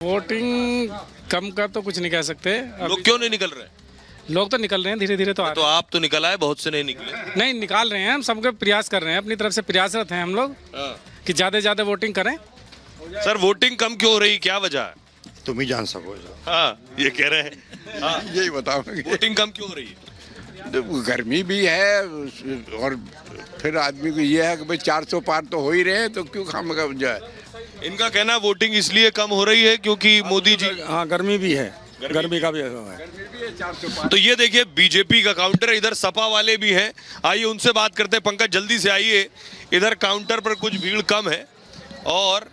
Voting कम का तो कुछ नहीं कह सकते। लोग क्यों नहीं निकल रहे? लोग तो निकल रहे हैं, धीरे धीरे तो आ तो आप तो निकल आए, बहुत से नहीं निकले। नहीं निकाल रहे हैं, हम सबके प्रयास कर रहे हैं, अपनी तरफ से प्रयासरत हैं हम लोग कि ज़्यादा से ज़्यादा वोटिंग करें। सर वोटिंग कम क्यों हो रही, क्या वजह है? तुम ही जान सको। हाँ ये कह रहे हैं। हाँ यही बताओगे। वोटिंग कम क्यों हो रही है? गर्मी भी है और फिर आदमी को ये है कि भाई 400 पार तो हो ही रहे हैं, तो क्यों खामखा जो है। इनका कहना है वोटिंग इसलिए कम हो रही है क्योंकि मोदी जी। हाँ गर्मी भी है, गर्मी का भी है। तो ये देखिए बीजेपी का काउंटर है, इधर सपा वाले भी हैं, आइए उनसे बात करते हैं। पंकज जल्दी से आइए, इधर काउंटर पर कुछ भीड़ कम है और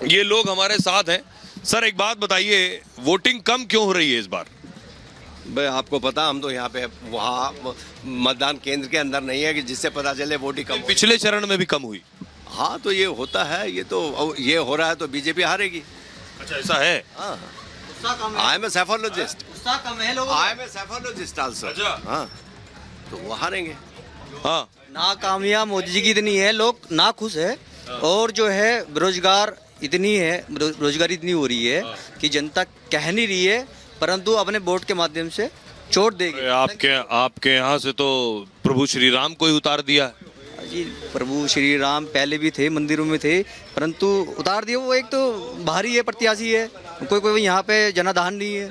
ये लोग हमारे साथ हैं। सर एक बात बताइए, वोटिंग कम क्यों हो रही है इस बार? भाई आपको पता, हम तो यहाँ पे वहाँ मतदान केंद्र के अंदर नहीं है कि जिससे पता चले वोटिंग कम। पिछले चरण में भी कम हुई। हाँ तो ये होता है, ये तो ये हो रहा है तो बीजेपी हारेगी। अच्छा ऐसा है? हाँ I am a psephologist, I am a psephologist also. अच्छा हाँ तो वो हारेंगे। हाँ नाकामयाब मोदी जी की इतनी है, लोग ना खुश है और जो है बेरोजगार इतनी है, रोजगारी इतनी हो रही है कि जनता कह नहीं रही है, परंतु अपने वोट के माध्यम से चोट देगी। आपके यहाँ से तो प्रभु श्री राम को ही उतार दिया है। जी प्रभु श्री राम पहले भी थे, मंदिरों में थे, परंतु उतार दिए। वो एक तो बाहरी है, प्रत्याशी है, कोई यहाँ पे जनाधान नहीं है।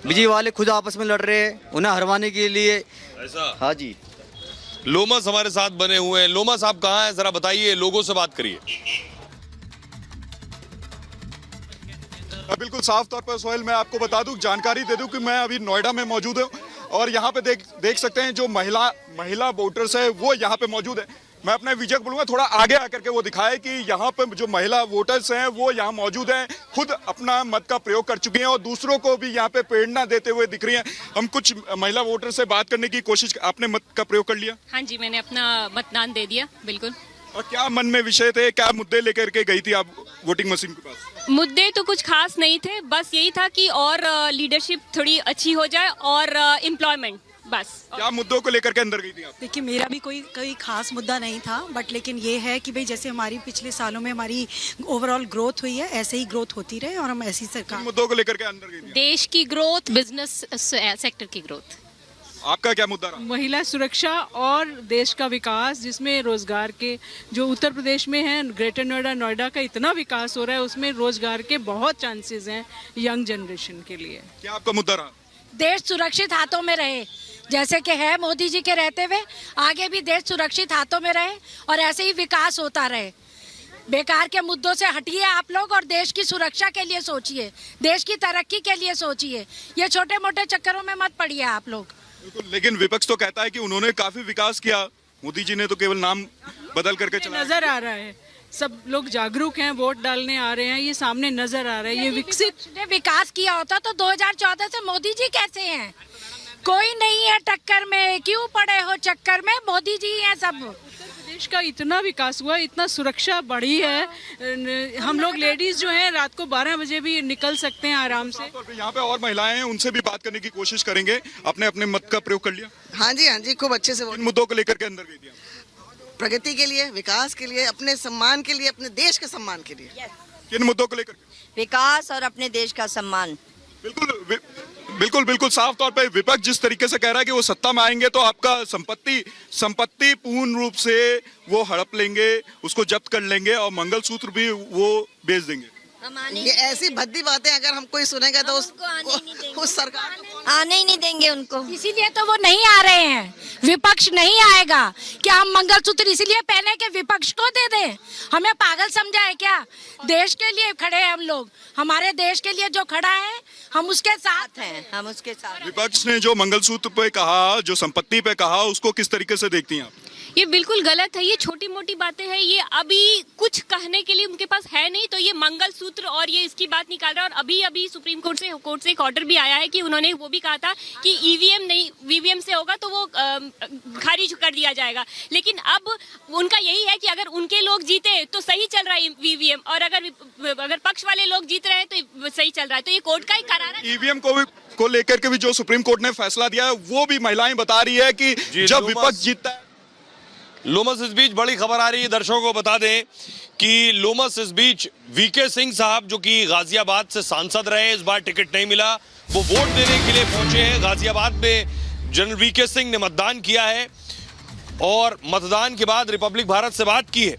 बीजेपी वाले खुद आपस में लड़ रहे हैं उन्हें हरवाने के लिए। ऐसा? हाँ जी। लोमस हमारे साथ बने हुए हैं। लोमस आप कहाँ हैं, जरा बताइए, लोगों से बात करिए। बिल्कुल साफ तौर पर सोहेल, मैं आपको बता दूं, जानकारी दे दूं कि मैं अभी नोएडा में मौजूद हूं और यहाँ पे देख सकते हैं जो महिला वोटर्स है वो यहाँ पे मौजूद है। मैं अपने विजय को बोलूंगा थोड़ा आगे आकर के वो दिखाए कि यहाँ पे जो महिला वोटर्स हैं वो यहाँ मौजूद हैं, खुद अपना मत का प्रयोग कर चुकी हैं और दूसरों को भी यहाँ पे प्रेरणा देते हुए दिख रही हैं। हम कुछ महिला वोटर से बात करने की कोशिश। आपने मत का प्रयोग कर लिया? हाँ जी, मैंने अपना मतदान दे दिया, बिल्कुल। और क्या मन में विषय थे, क्या मुद्दे लेकर के गई थी आप वोटिंग मशीन के पास? मुद्दे तो कुछ खास नहीं थे, बस यही था कि और लीडरशिप थोड़ी अच्छी हो जाए और एम्प्लॉयमेंट, बस। क्या मुद्दों को लेकर के अंदर गई थी आप? देखिए मेरा भी कोई खास मुद्दा नहीं था, बट लेकिन ये है कि भाई जैसे हमारी पिछले सालों में हमारी ओवरऑल ग्रोथ हुई है, ऐसे ही ग्रोथ होती रहे और हम ऐसी सरकार। मुद्दों को लेकर के अंदर गई थी? देश की ग्रोथ, बिजनेस सेक्टर की ग्रोथ। आपका क्या मुद्दा रहा? महिला सुरक्षा और देश का विकास, जिसमें रोजगार के जो उत्तर प्रदेश में है, ग्रेटर नोएडा का इतना विकास हो रहा है, उसमें रोजगार के बहुत चांसेस हैं यंग जनरेशन के लिए। क्या आपका मुद्दा रहा? देश सुरक्षित हाथों में रहे, जैसे कि है मोदी जी के रहते हुए, आगे भी देश सुरक्षित हाथों में रहे और ऐसे ही विकास होता रहे। बेकार के मुद्दों से हटिए आप लोग और देश की सुरक्षा के लिए सोचिए, देश की तरक्की के लिए सोचिए। ये छोटे मोटे चक्करों में मत पड़िए आप लोग। लेकिन विपक्ष तो कहता है कि उन्होंने काफी विकास किया, मोदी जी ने तो केवल नाम बदल करके चला। नजर आ रहा है, सब लोग जागरूक हैं, वोट डालने आ रहे हैं, ये सामने नजर आ रहा है। ये विकसित ने विकास किया होता तो 2014 से मोदी जी कैसे हैं? कोई नहीं है टक्कर में, क्यों पड़े हो चक्कर में, मोदी जी हैं सब। देश का इतना विकास हुआ, इतना सुरक्षा बढ़ी है, हम लोग लेडीज जो हैं रात को 12 बजे भी निकल सकते हैं आराम से। यहाँ पे और महिलाएं हैं, उनसे भी बात करने की कोशिश करेंगे। अपने अपने मत का प्रयोग कर लिया? हाँ जी, खूब अच्छे से। इन मुद्दों को लेकर के अंदर गई थी? प्रगति के लिए, विकास के लिए, अपने सम्मान के लिए, अपने देश के सम्मान के लिए। किन मुद्दों को लेकर? विकास और अपने देश का सम्मान। बिल्कुल साफ तौर पे विपक्ष जिस तरीके से कह रहा है कि वो सत्ता में आएंगे तो आपका संपत्ति पूर्ण रूप से वो हड़प लेंगे, उसको जब्त कर लेंगे और मंगलसूत्र भी वो बेच देंगे। ये ऐसी भद्दी बातें अगर हम कोई सुनेगा तो उस सरकार आने ही नहीं देंगे उनको, इसीलिए तो वो नहीं आ रहे हैं। विपक्ष नहीं आएगा। क्या हम मंगलसूत्र इसलिए पहने के विपक्ष को दे दें? हमें पागल समझा है क्या? देश के लिए खड़े हैं हम लोग, हमारे देश के लिए जो खड़ा है हम उसके साथ हैं, हम उसके साथ। विपक्ष ने जो मंगलसूत्र पे कहा, जो संपत्ति पे कहा, उसको किस तरीके से देखती हैं आप? ये बिल्कुल गलत है, ये छोटी मोटी बातें हैं, ये अभी कुछ कहने के लिए उनके पास है नहीं, तो ये मंगलसूत्र और ये इसकी बात निकाल रहा है। और अभी सुप्रीम कोर्ट से एक ऑर्डर भी आया है कि उन्होंने वो भी कहा था कि ईवीएम नहीं, वीवीएम से होगा तो वो खारिज कर दिया जाएगा। लेकिन अब उनका यही है कि अगर उनके लोग जीते तो सही चल रहा है वीवीएम, और अगर पक्ष वाले लोग जीत रहे हैं तो सही चल रहा है। तो ये कोर्ट का ही करार है। ईवीएम को लेकर के भी जो सुप्रीम कोर्ट ने फैसला दिया है वो भी महिलाएं बता रही है कि जब विपक्ष जीतता है, लोमस इस बीच बड़ी खबर आ रही है, दर्शकों को बता दें कि लोमस इस बीच वीके सिंह साहब जो कि गाजियाबाद से सांसद रहे, इस बार टिकट नहीं मिला, वो वोट देने के लिए पहुंचे हैं। गाजियाबाद में जनरल वीके सिंह ने मतदान किया है और मतदान के बाद रिपब्लिक भारत से बात की है।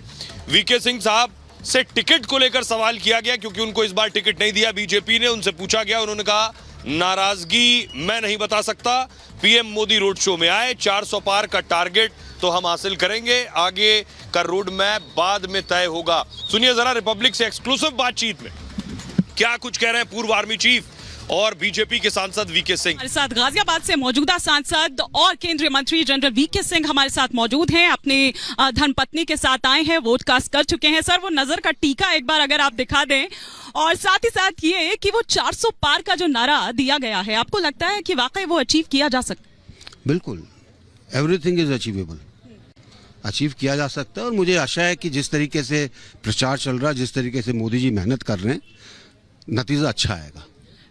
वीके सिंह साहब से टिकट को लेकर सवाल किया गया क्योंकि उनको इस बार टिकट नहीं दिया बीजेपी ने। उनसे पूछा गया, उन्होंने कहा नाराजगी मैं नहीं बता सकता, पीएम मोदी रोड शो में आए, 400 पार का टारगेट तो हम हासिल करेंगे, आगे का रोड मैप बाद में तय होगा। सुनिए जरा रिपब्लिक से एक्सक्लूसिव बातचीत में क्या कुछ कह रहे हैं पूर्व आर्मी चीफ और बीजेपी के सांसद वीके सिंह। हमारे साथ गाजियाबाद से मौजूदा सांसद और केंद्रीय मंत्री जनरल वीके सिंह हमारे साथ मौजूद हैं, अपनी धर्मपत्नी के साथ आए हैं, वोट कास्ट कर चुके हैं। सर, वो नजर का टीका एक बार अगर आप दिखा दें, और साथ ही साथ ये कि वो 400 पार का जो नारा दिया गया है, आपको लगता है कि वाकई वो अचीव किया जा सकता है? बिल्कुल, एवरीथिंग इज अचीवेबल, अचीव किया जा सकता है। और मुझे आशा है कि जिस तरीके से प्रचार चल रहा है, जिस तरीके से मोदी जी मेहनत कर रहे हैं, नतीजा अच्छा आएगा।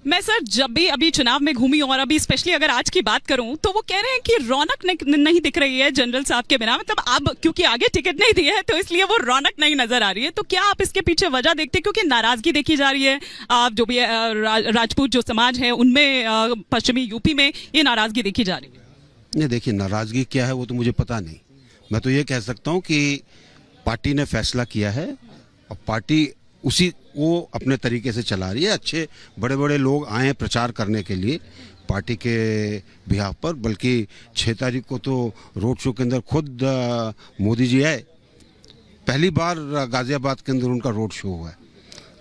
मैं सर जब भी अभी चुनाव में घूमी और अभी स्पेशली अगर आज की बात करूं तो वो कह रहे हैं कि रौनक नहीं दिख रही है जनरल साहब के बिना, मतलब अब क्योंकि आगे टिकट नहीं दिए है तो इसलिए वो रौनक नहीं नजर आ रही है। तो क्या आप इसके पीछे वजह देखते हैं? क्योंकि नाराजगी देखी जा रही है, जो भी राजपूत जो समाज है उनमें, पश्चिमी यूपी में ये नाराजगी देखी जा रही है। नहीं, देखिए नाराजगी क्या है वो तो मुझे पता नहीं। मैं तो ये कह सकता हूँ कि पार्टी ने फैसला किया है और पार्टी उसी वो अपने तरीके से चला रही है। अच्छे बड़े बड़े लोग आए हैं प्रचार करने के लिए पार्टी के बिहाफ पर, बल्कि 6 तारीख को तो रोड शो के अंदर खुद मोदी जी आए, पहली बार गाजियाबाद के अंदर उनका रोड शो हुआ है,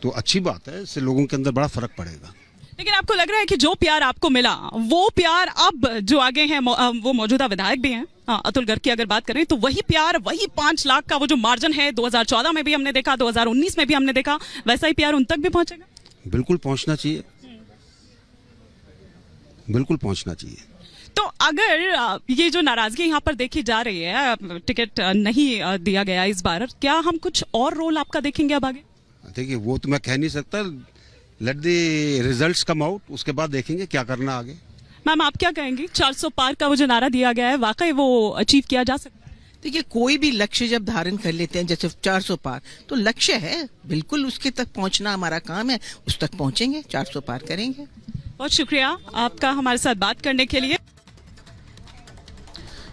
तो अच्छी बात है, इससे लोगों के अंदर बड़ा फर्क पड़ेगा। लेकिन आपको लग रहा है कि जो प्यार आपको मिला वो प्यार अब जो आगे हैं, वो मौजूदा विधायक भी हैं, अतुल गर्ग की अगर बात करें तो वही प्यार, वही 5 लाख का वो जो मार्जिन है 2014 में भी हमने देखा, 2019 में भी हमने देखा, वैसा ही प्यार उन तक भी पहुंचेगा? बिल्कुल पहुंचना चाहिए, बिल्कुल पहुंचना चाहिए। तो अगर ये जो नाराजगी यहाँ पर देखी जा रही है, टिकट नहीं दिया गया इस बार, क्या हम कुछ और रोल आपका देखेंगे अब आगे? देखिए वो तो मैं कह नहीं सकता, let the results come out, उसके बाद देखेंगे क्या करना आगे। मैम, आप क्या कहेंगी? 400 पार का वो जो नारा दिया गया है, वाकई वो अचीव किया जा सकता है? देखिए, कोई भी लक्ष्य जब धारण कर लेते हैं, जैसे 400 पार तो लक्ष्य है, बिल्कुल उसके तक पहुंचना हमारा काम है, उस तक पहुंचेंगे, 400 पार करेंगे। बहुत शुक्रिया आपका हमारे साथ बात करने के लिए।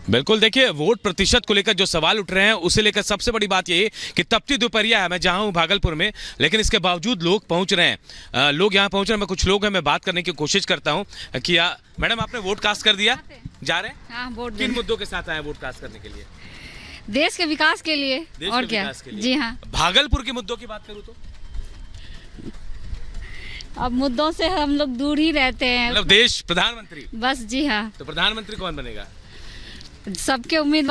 बिल्कुल, देखिए वोट प्रतिशत को लेकर जो सवाल उठ रहे हैं उसे लेकर सबसे बड़ी बात ये है कि तपती दोपहरिया है, मैं जहां हूं भागलपुर में, लेकिन इसके बावजूद लोग पहुंच रहे हैं, लोग यहां पहुंच रहे हैं। मैं कुछ लोग हैं, मैं बात करने की कोशिश करता हूं कि मैडम आपने वोट कास्ट कर दिया? जा रहे हैं? हाँ, वोट किन मुद्दों के साथ आए वोट कास्ट करने के लिए? देश के विकास के लिए। और क्या? जी हाँ। भागलपुर के मुद्दों की बात करूँ तो अब मुद्दों से हम लोग दूर ही रहते हैं, मतलब देश प्रधानमंत्री? बस जी हाँ। तो प्रधानमंत्री कौन बनेगा? सबके उम्मीद